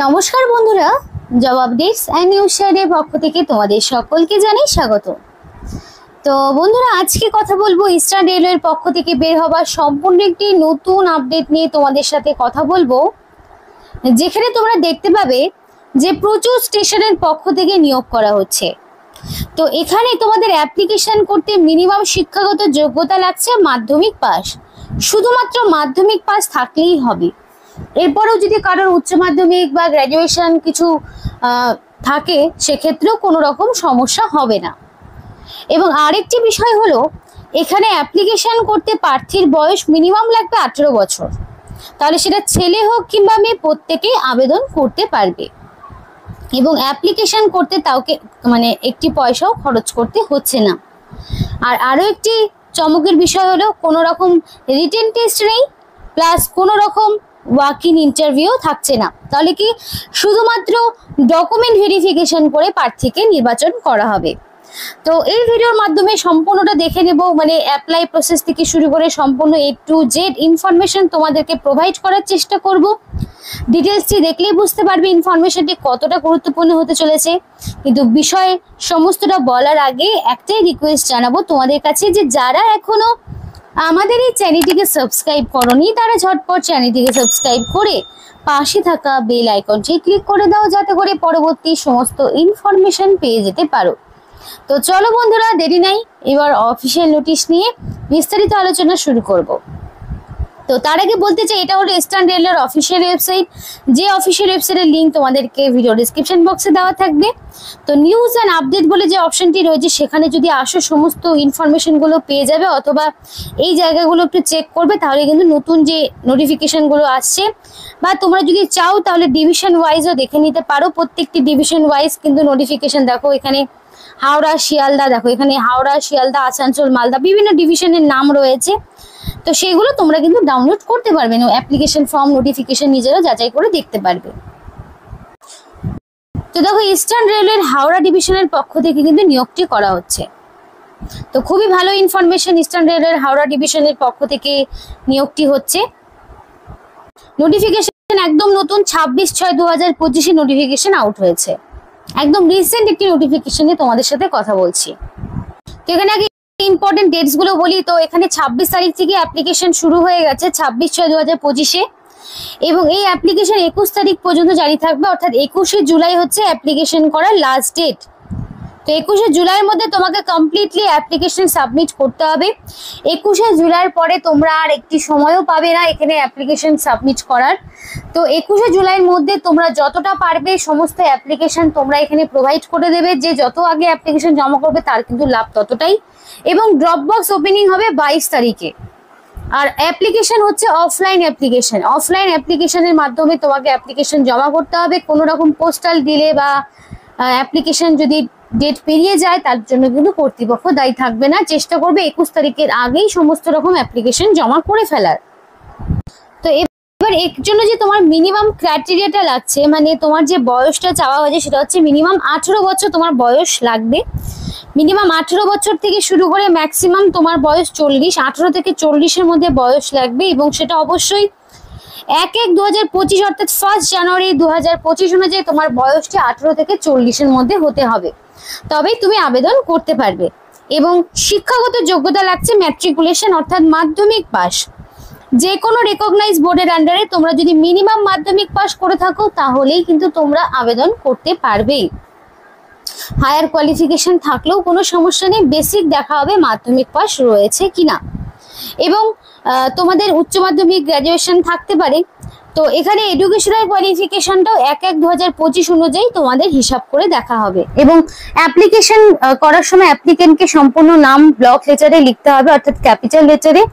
নমস্কার বন্ধুরা, job updates and news শেয়ারের পক্ষ থেকে তোমাদের সকলকে জানাই স্বাগত। তো বন্ধুরা, আজকে কথা বলবো ইস্টার্ন রেলওয়ের পক্ষ থেকে বের হবার সম্পূর্ণ একটি নতুন আপডেট নিয়ে তোমাদের সাথে কথা বলবো, যেখানে তোমরা দেখতে পাবে যে প্রচুর স্টেশনের পক্ষ থেকে নিয়োগ করা হচ্ছে। তো এখানে তোমাদের অ্যাপ্লিকেশন করতে মিনিমাম শিক্ষাগত যোগ্যতা লাগছে মাধ্যমিক পাস। শুধুমাত্র মাধ্যমিক পাস থাকলেই হবে। এরপরেও যদি কারোর উচ্চ মাধ্যমিক বা গ্র্যাজুয়েশন কিছু থাকে, সেক্ষেত্রেও কোনো রকম সমস্যা হবে না। এবং আরেকটি বিষয় হলো, এখানে অ্যাপ্লিকেশন করতে প্রার্থীর বয়স মিনিমাম লাগবে 18 বছর। তাহলে সেটা ছেলে হোক কিংবা মেয়ে, প্রত্যেকেই আবেদন করতে পারবে। এবং অ্যাপ্লিকেশন করতে তাওকে একটি পয়সাও খরচ করতে হচ্ছে না। আর আরও একটি চমকের বিষয় হলো, কোনো রকম রিটেন টেস্ট নেই, প্লাস কোনো রকম ওয়াক ইন ইন্টারভিউ থাকছে না। তাহলে কি শুধুমাত্র ডকুমেন্ট ভেরিফিকেশন করে প্রার্থীকে নির্বাচন করা হবে। তো এই ভিডিওর মাধ্যমে সম্পূর্ণটা দেখে নেব, অ্যাপ্লাই প্রসেস থেকে শুরু করে সম্পূর্ণ A to Z ইনফরমেশন তোমাদেরকে প্রোভাইড করার চেষ্টা করব। ডিটেলসটি দেখলেই বুঝতে পারবে ইনফরমেশনটি কতটা গুরুত্বপূর্ণ হতে চলেছে। কিন্তু বিষয় সমস্তটা বলার আগে একটাই রিকোয়েস্ট জানাবো তোমাদের কাছে, যে যারা এখনো আমাদের এই চ্যানেলটিকে সাবস্ক্রাইব করনি, তারা ঝটপট চ্যানেলটিকে সাবস্ক্রাইব করে পাশে থাকা বেল আইকনটি ক্লিক করে দাও, যাতে করে পরবর্তী সমস্ত ইনফরমেশন পেয়ে যেতে পারো। তো চলো বন্ধুরা, দেরি নাই, এবার অফিসিয়াল নোটিশ নিয়ে বিস্তারিত আলোচনা শুরু করব। তো তার আগে বলতে চাই, এটা হলো ইস্টার্ন রেলের অফিসিয়াল ওয়েবসাইট। যে অফিসিয়াল ওয়েবসাইটের লিঙ্ক তোমাদেরকে ভিডিও ডিসক্রিপশন বক্সে দেওয়া থাকবে। তো নিউজ অ্যান্ড আপডেট বলে যে অপশনটি রয়েছে, সেখানে যদি আসো সমস্ত ইনফরমেশনগুলো পেয়ে যাবে, অথবা এই জায়গাগুলো একটু চেক করবে, তাহলে কিন্তু নতুন যে নোটিফিকেশনগুলো আসছে, বা তোমরা যদি চাও তাহলে ডিভিশন ওয়াইজও দেখে নিতে পারো। প্রত্যেকটি ডিভিশন ওয়াইজ কিন্তু নোটিফিকেশন দেখো, এখানে হাওড়া, শিয়ালদা, দেখো এখানে হাওড়া, শিয়ালদা, আসানসোল, মালদা, বিভিন্ন ডিভিশনের নাম রয়েছে। তো সেগুলো তোমরা কিন্তু ডাউনলোড করতে পারবে, অ্যাপ্লিকেশন ফর্ম, নোটিফিকেশন নিজেরা যাচাই করে দেখতে পারবে। তো দেখো, ইস্টার্ন রেলের হাওড়া ডিভিশনের পক্ষ থেকে কিন্তু নিয়োগটি করা হচ্ছে। তো খুবই ভালো ইনফরমেশন, ইস্টার্ন রেলের হাওড়া ডিভিশনের পক্ষ থেকে নিয়োগটি হচ্ছে। নোটিফিকেশন একদম নতুন 26/6/2025 নোটিফিকেশন আউট হয়েছে। একদম রিসেন্ট একটি নোটিফিকেশন নিয়ে তোমাদের সাথে কথা বলছি। তো এখানে আগে ইম্পর্টেন্ট ডেটস গুলো বলি। তো এখানে 26 তারিখ থেকে অ্যাপ্লিকেশন শুরু হয়ে গেছে, 26/6/2025-এ, এবং এই অ্যাপ্লিকেশন 21 তারিখ পর্যন্ত জারি থাকবে। অর্থাৎ 21শে জুলাই হচ্ছে অ্যাপ্লিকেশন করার লাস্ট ডেট। তো 21শে জুলাইয়ের মধ্যে তোমাকে কমপ্লিটলি অ্যাপ্লিকেশন সাবমিট করতে হবে। 21শে জুলাইয়ের পরে তোমরা আর একটি সময়ও পাবে না এখানে অ্যাপ্লিকেশন সাবমিট করার। তো 21শে জুলাইয়ের মধ্যে তোমরা যতটা পারবে সমস্ত অ্যাপ্লিকেশন তোমরা এখানে প্রোভাইড করে দেবে। যে যত আগে অ্যাপ্লিকেশন জমা করবে তার কিন্তু লাভ ততটাই। এবং ড্রপ বক্স ওপেনিং হবে 22 তারিখে। আর অ্যাপ্লিকেশন হচ্ছে অফলাইন অ্যাপ্লিকেশন। অফলাইন অ্যাপ্লিকেশনের মাধ্যমে তোমাকে অ্যাপ্লিকেশন জমা করতে হবে। কোনো রকম পোস্টাল ডিলে বা অ্যাপ্লিকেশন যদি ডেট পেরিয়ে যায়, তার জন্য কিন্তু কর্তৃপক্ষ দায়ী থাকবে না। চেষ্টা করবে 21 তারিখের আগেই সমস্ত রকম অ্যাপ্লিকেশন জমা করে ফেলার। তো এবার এর জন্য যে তোমার মিনিমাম ক্রাইটেরিয়াটা লাগছে, তোমার যে বয়সটা চাওয়া হয়েছে, সেটা হচ্ছে মিনিমাম 18 বছর তোমার বয়স লাগবে। মিনিমাম 18 বছর থেকে শুরু করে ম্যাক্সিমাম তোমার বয়স 40, 18 থেকে 40-এর মধ্যে বয়স লাগবে। এবং সেটা অবশ্যই 1/1/2025 অর্থাৎ 1 জানুয়ারি 2025 অনুযায়ী তোমার বয়সটি 18 থেকে 40-এর মধ্যে হতে হবে, তবেই তুমি আবেদন করতে পারবে। এবং শিক্ষাগত যোগ্যতা লাগছে ম্যাট্রিকুলেশন অর্থাৎ মাধ্যমিক পাস। যে কোনো রেকগনাইজ বোর্ডের আন্ডারে তোমরা যদি মিনিমাম মাধ্যমিক পাস করে থাকো, তাহলেই কিন্তু তোমরা আবেদন করতে পারবে। হায়ার কোয়ালিফিকেশন থাকলেও কোনো সমস্যা নেই, বেসিক দেখা হবে মাধ্যমিক পাস রয়েছে কিনা। এবং তোমাদের উচ্চ মাধ্যমিক গ্র্যাজুয়েশন থাকতে পারে। তো এখানে এডুকেশনাল কোয়ালিফিকেশনটাও 1/1/2025 অনুযায়ী তোমাদের হিসাব করে দেখা হবে। এবং অ্যাপ্লিকেশন করার সময় অ্যাপ্লিকেন্টকে সম্পূর্ণ নাম ব্লক লেটারে লিখতে হবে, অর্থাৎ ক্যাপিটাল লেটারে।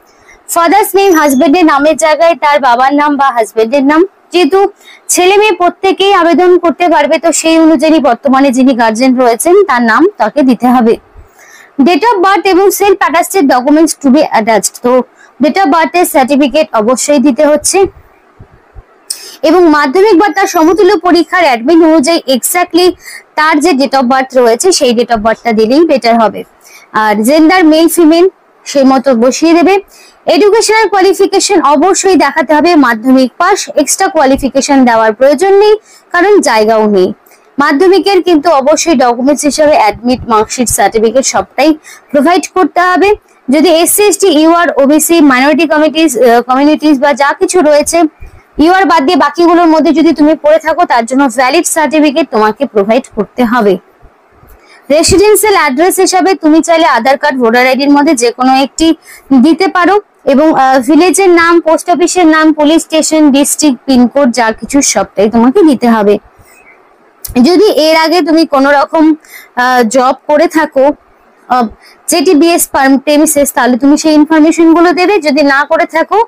ফাদার্স নেম, হাজবেন্ডের নামের জায়গায় তার বাবার নাম বা হাজবেন্ডের নাম। যেহেতু ছেলে মেয়ে প্রত্যেকেই আবেদন করতে পারবে, তো সেই অনুযায়ী বর্তমানে যিনি গার্জেন রয়েছেন তার নাম তাকে দিতে হবে। ডেট অফ বার্থ এবং self attested documents two B attached. তো ডেট অফ বার্থের সার্টিফিকেট অবশ্যই দিতে হচ্ছে। এবং মাধ্যমিক বা তার সমতুল্য পরীক্ষার অ্যাডমিট অনুযায়ী এক্স্যাক্টলি তার যে ডেট অফ বার্থ রয়েছে সেই ডেট অফ বার্থটা দিলেই বেটার হবে। আর জেন্ডার মেল ফিমেল সেই মতো বসিয়ে দেবে। এডুকেশনাল কোয়ালিফিকেশন অবশ্যই দেখাতে হবে মাধ্যমিক পাস, এক্সট্রা কোয়ালিফিকেশন দেওয়ার প্রয়োজন নেই কারণ জায়গাও নেই। মাধ্যমিকের কিন্তু অবশ্যই ডকুমেন্টস হিসেবে অ্যাডমিট, মার্কশিট, সার্টিফিকেট সবটাই প্রোভাইড করতে হবে। যদি SC ST, UR, OBC, minority communities বা যা কিছু রয়েছে, ইউআর বাদ দিয়ে বাকিগুলোর মধ্যে যদি তুমি পড়ে থাকো তার জন্য ভ্যালিড সার্টিফিকেট তোমাকে প্রোভাইড করতে হবে। রেসিডেন্সিয়াল অ্যাড্রেস হিসাবে তুমি চাইলে আধার কার্ড, ভোটার আইডির মধ্যে যে কোনো একটি দিতে পারো এবং ভিলেজের নাম, পোস্ট অফিসের নাম, পুলিশ স্টেশন, ডিস্ট্রিক্ট, পিনকোড যা কিছু সবটাই তোমাকে দিতে হবে। যদি এর আগে তুমি কোনো রকম জব করে থাকো জেটিবিএস প্রেমিসেস, তাহলে তুমি সেই ইনফরমেশন গুলো দেবে। যদি না করে থাকো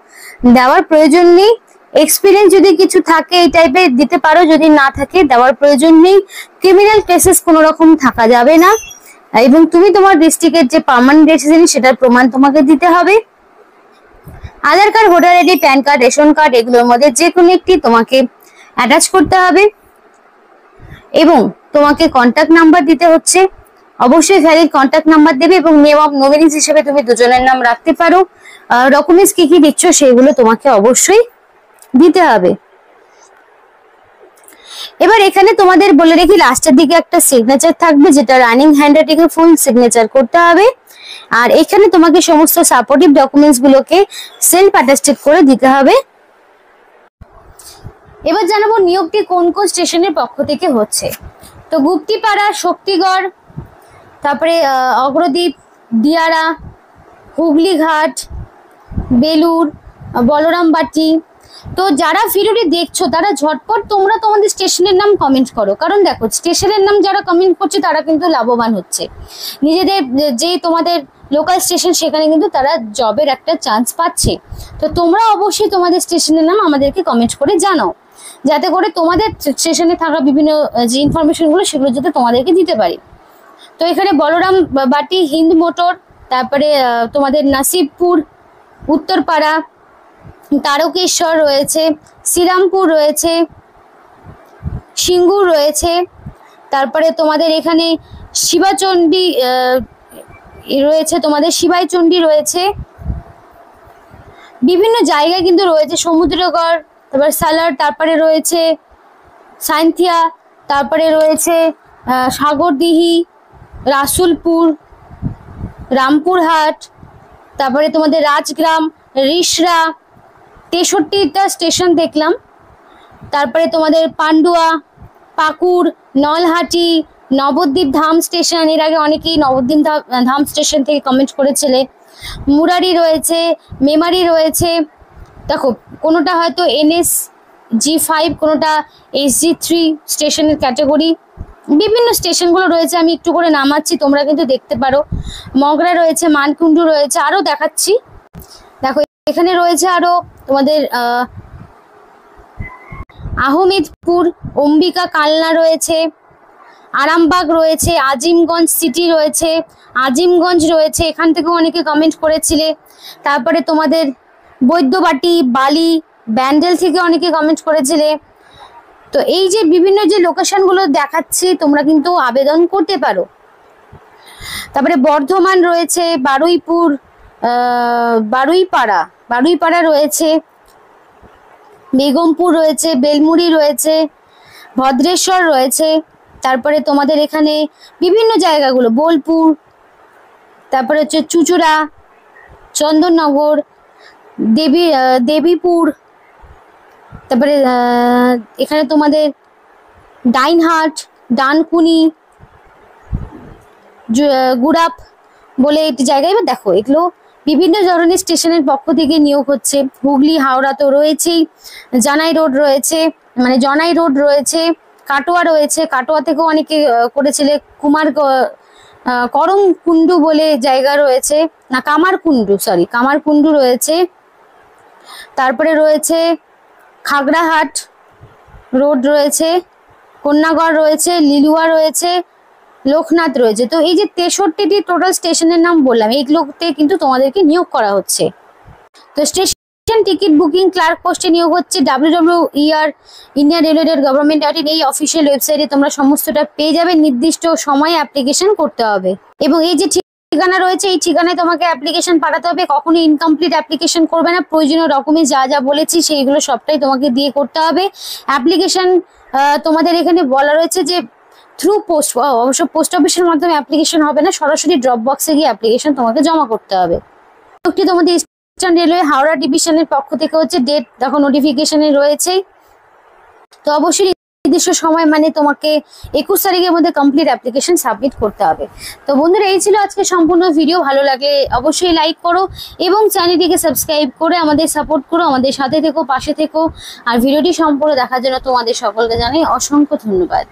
দেওয়ার প্রয়োজন নেই। এক্সপিরিয়েন্স যদি কিছু থাকে এই টাইপের দিতে পারো, যদি না থাকে দেওয়ার প্রয়োজন নেই। ক্রিমিনাল কেসেস কোনো রকম থাকা যাবে না এবং তুমি তোমার ডিস্ট্রিক্টের যে পার্মানেন্ট রেসিডেন্ট সেটার প্রমাণ তোমাকে দিতে হবে। Aadhaar card, voter ID, PAN card, ration card এগুলোর মধ্যে যে কোনো একটি তোমাকে অ্যাটাচ করতে হবে এবং তোমাকে কন্ট্যাক্ট নাম্বার দিতে হচ্ছে। অবশ্যই ভ্যালিড কন্ট্যাক্ট নাম্বার দেবে এবং নেম অফ নমিনিস হিসেবে তুমি দুজনের নাম রাখতে পারো। ডকুমেন্টস কি কি দিচ্ছ সেগুলো তোমাকে অবশ্যই দিতে হবে। এবার এখানে তোমাদের বলে রেখি লাস্টের দিকে একটা সিগনেচার থাকবে যেটা রানিং হ্যান্ডরাইটিং এ ফুল সিগনেচার করতে হবে। আর এখানে তোমাকে সমস্ত সাপোর্টিভ ডকুমেন্টস গুলোকে সেলফ অ্যাটেস্টেড করে দিতে হবে। এবার জানাবো নিয়োগটি কোন কোন স্টেশনের পক্ষ থেকে হচ্ছে। তো গুপ্তিপাড়া, শক্তিগড়, তারপরে অগ্রদ্বীপ, দিয়ারা, হুগলিঘাট, বেলুর, বলরামবাটি। তো যারা ভিডিওটি দেখছো তারা ঝটপট তোমরা তোমাদের স্টেশনের নাম কমেন্ট করো, কারণ দেখো স্টেশনের নাম যারা কমেন্ট করছে তারা কিন্তু লাভবান হচ্ছে। নিজেদের যে তোমাদের লোকাল স্টেশন সেখানে কিন্তু তারা জবের একটা চান্স পাচ্ছে। তো তোমরা অবশ্যই তোমাদের স্টেশনের নাম আমাদেরকে কমেন্ট করে জানাও, যাতে করে তোমাদের স্টেশনে থাকা বিভিন্ন যে ইনফরমেশনগুলো সেগুলো যাতে তোমাদেরকে দিতে পারি। তো এখানে বলরাম বাটি, হিন্দ মোটর, তারপরে তোমাদের নাসিবপুর, উত্তরপাড়া, তারকেশ্বর রয়েছে, শ্রীরামপুর রয়েছে, সিঙ্গুর রয়েছে, তারপরে তোমাদের এখানে শিবাচণ্ডী রয়েছে, তোমাদের শিবাইচণ্ডী রয়েছে, বিভিন্ন জায়গায় কিন্তু রয়েছে, সমুদ্রগড়, তারপর সালার, তারপরে রয়েছে সাইনথিয়া, তারপরে রয়েছে সাগরদিঘি, রাসুলপুর, রামপুরহাট, তারপরে তোমাদের রাজগ্রাম, রিসরা, 63টা স্টেশন দেখলাম। তারপরে তোমাদের পান্ডুয়া, পাকুড়, নলহাটি, নবদ্বীপ ধাম স্টেশন, এর আগে অনেকেই নবদ্বীপ ধাম স্টেশন থেকে কমেন্ট করেছিলে। মুরারি রয়েছে, মেমারি রয়েছে, দেখো কোনোটা হয়তো NSG5, কোনোটা SG3 স্টেশনের ক্যাটাগরি, বিভিন্ন স্টেশনগুলো রয়েছে। আমি একটু করে নামাচ্ছি, তোমরা কিন্তু দেখতে পারো। মগরা রয়েছে, মানকুণ্ডু রয়েছে, আরও দেখাচ্ছি। দেখো এখানে রয়েছে আরো তোমাদের আহমেদপুর, অম্বিকা কালনা রয়েছে, আরামবাগ রয়েছে, আজিমগঞ্জ সিটি রয়েছে, আজিমগঞ্জ রয়েছে, এখান থেকেও অনেকে কমেন্ট করেছিলে। তারপরে তোমাদের বৈদ্যবাটি, বালি, ব্যান্ডেল থেকে অনেকে কমেন্ট করেছিলে। তো এই যে বিভিন্ন যে লোকেশনগুলো দেখাচ্ছি তোমরা কিন্তু আবেদন করতে পারো। তারপরে বর্ধমান রয়েছে, বারুইপুর, বারুইপাড়া রয়েছে, বেগমপুর রয়েছে, বেলমুড়ি রয়েছে, ভদ্রেশ্বর রয়েছে, তারপরে তোমাদের এখানে বিভিন্ন জায়গাগুলো বোলপুর, তারপরে হচ্ছে চুচুড়া, চন্দননগর, দেবীপুর, তারপরে এখানে তোমাদের ডাইনহাট, ডানকুনি, গুড়াপ বলে একটি জায়গায়। এবার দেখো এগুলো বিভিন্ন ধরনের স্টেশনের পক্ষ থেকে নিয়োগ হচ্ছে। হুগলি, হাওড়া তো রয়েছেই, জানাই রোড রয়েছে, মানে জনাই রোড রয়েছে, কাটোয়া রয়েছে, কাটোয়া থেকেও অনেকে করেছিলে। করমকুণ্ডু বলে জায়গা রয়েছে, না কামারকুণ্ডু রয়েছে। তারপরে রয়েছে খাগড়াহাট রোড রয়েছে, কন্যাগড় রয়েছে, লিলুয়া রয়েছে, লোকনাথ রয়েছে। তো এই যে 63টি টোটাল স্টেশনের নাম বললাম, এইগুলোতে কিন্তু তোমাদেরকে নিয়োগ করা হচ্ছে। তো স্টেশন টিকিট বুকিং ক্লার্ক পোস্টে নিয়োগ হচ্ছে www.er ইন্ডিয়ান রেলওয়ে গভর্নমেন্ট এই অফিসিয়াল ওয়েবসাইটে তোমরা সমস্তটা পেয়ে যাবে। নির্দিষ্ট সময়ে অ্যাপ্লিকেশন করতে হবে এবং এই যে ঠিকানা রয়েছে, এই ঠিকানায় তোমাকে অ্যাপ্লিকেশন পাঠাতে হবে। কখনোই ইনকমপ্লিট অ্যাপ্লিকেশন করবে না। প্রয়োজনীয় ডকুমেন্টস যা যা বলেছি সেইগুলো সবটাই তোমাকে দিয়ে করতে হবে। অ্যাপ্লিকেশন তোমাদের এখানে বলা রয়েছে যে থ্রু পোস্ট, অবশ্য পোস্ট অফিসের মাধ্যমে অ্যাপ্লিকেশন হবে না, সরাসরি ড্রপ বক্সে গিয়ে অ্যাপ্লিকেশন তোমাকে জমা করতে হবে। নিয়োগটি তোমাদের ইস্টার্ন রেলওয়ে হাওড়া ডিভিশনের পক্ষ থেকে হচ্ছে। ডেট দেখো নোটিফিকেশনে রয়েছে। তো অবশ্যই নির্দিষ্ট সময় মানে তোমাকে 21 তারিখের মধ্যে কমপ্লিট অ্যাপ্লিকেশন সাবমিট করতে হবে। তো বন্ধুরা, এই ছিল আজকে সম্পূর্ণ ভিডিও। ভালো লাগলে অবশ্যই লাইক করো এবং চ্যানেলটিকে সাবস্ক্রাইব করে আমাদের সাপোর্ট করো, আমাদের সাথে থেকো, পাশে থেকো। আর ভিডিওটি সম্পূর্ণ দেখার জন্য তোমাদের সকলকে জানাই অসংখ্য ধন্যবাদ।